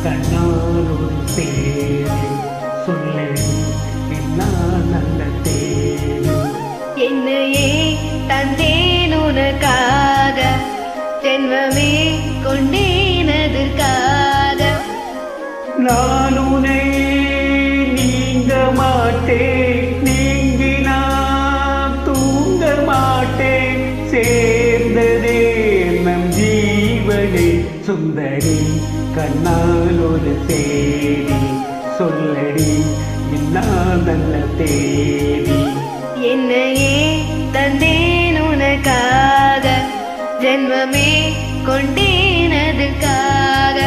கண்ணால் ஒரு சேரி சொல்லடி நான் நல்ல தேடி என்னையே தந்தேன் உனக்காக ஜென்மமே கொண்டேனதற்காக நான் உன்னை நீங்க மாட்டேன் நீங்கினா தூங்க மாட்டேன் சேர்ந்ததே நம் ஜீவனே சுந்தரி கண்ணால் ஒரு சேரி சொல்லடி நான் நல்ல தேடி என்னையே தந்தேன் உனக்காக ஜென்மமே கொண்டேனதற்காக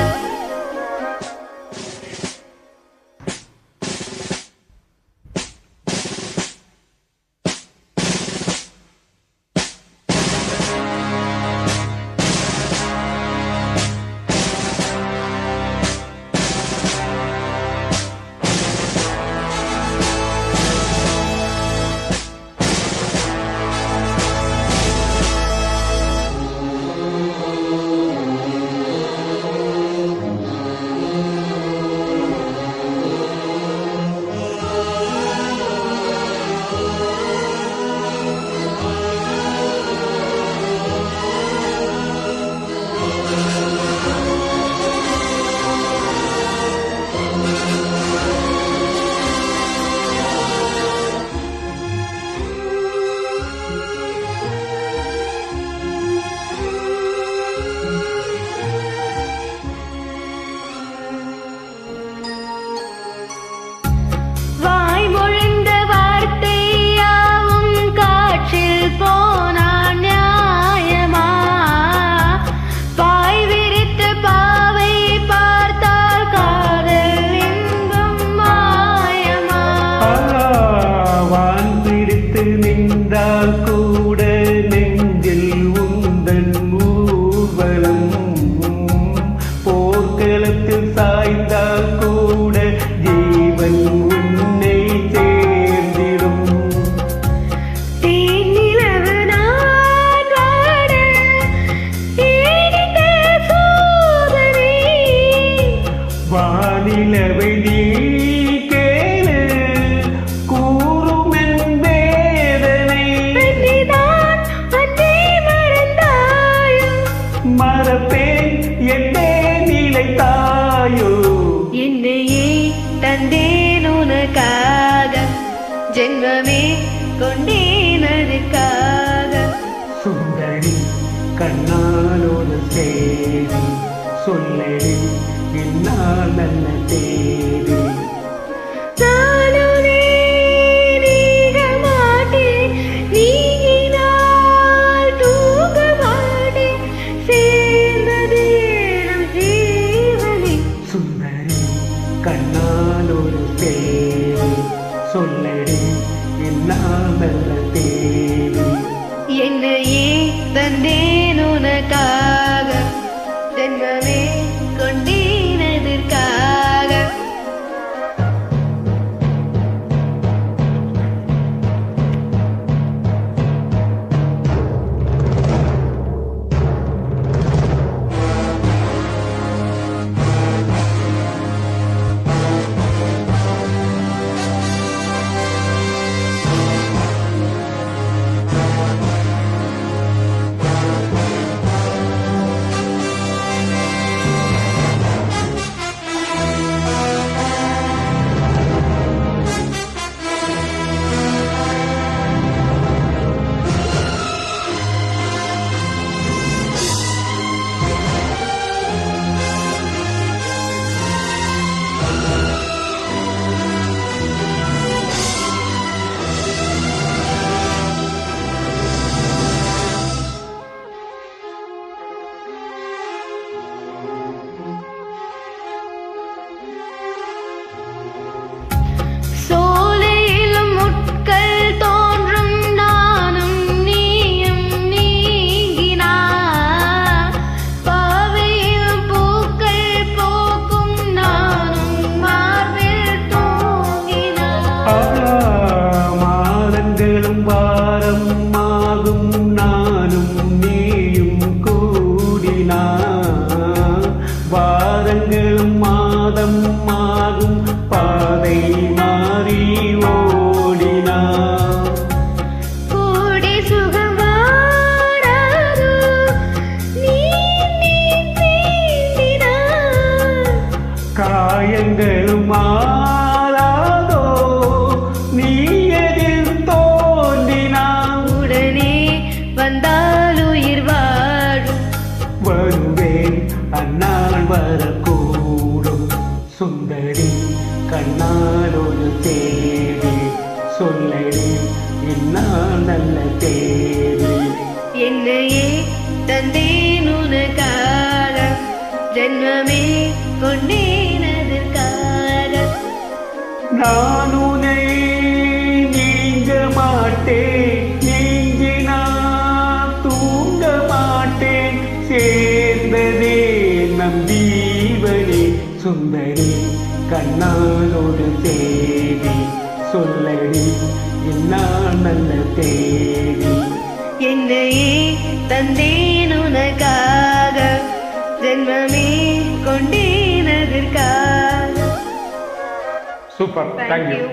நின்றால் கூட நெஞ்சில் உந்தன் ஊர்வலம் போர்க்களத்தில் சாய்ந்தால் கூட ஜீவன் உன்னை சேர்ந்திடும் வானிலவை நீ மறப்பேன் என்னே நிலைத்தாயோ என்னையே தந்தேன் உனக்காக ஜென்மமே கொண்டேனதற்காக சுந்தரி கண்ணால் ஒரு சேரி சொல்லடி என்னால் நல்ல தேடி கண்ணால் ஒரு தேடி சொல்லடி என்னால் நல்ல தேடி என்னையே தந்தேன் உனக்காக ஜென்மமே கொண்டேனதற்காக வரக்கூடும் சுந்தரி கண்ணால் ஒரு தேடி சொல்லடி இந்நாள் நல்ல தேடி என்னையே தந்தேன் உனக்காக ஜென்மமே கொண்டேன் அதற்காக நான் உன்னை நீங்க மாட்டேன் நீங்கினால் தூங்க மாட்டேன் சேர்ந்ததே நம் ஜீவனே சுந்தரி கண்ணாலோடு தேடி சொல்லடி இந்நாள் நல்ல தேடி என்னையே தந்தேன் உனக்காக ஜென்மமே கொண்டேன் அதற்காக சூப்பர் Thank தேங்க்யூ you.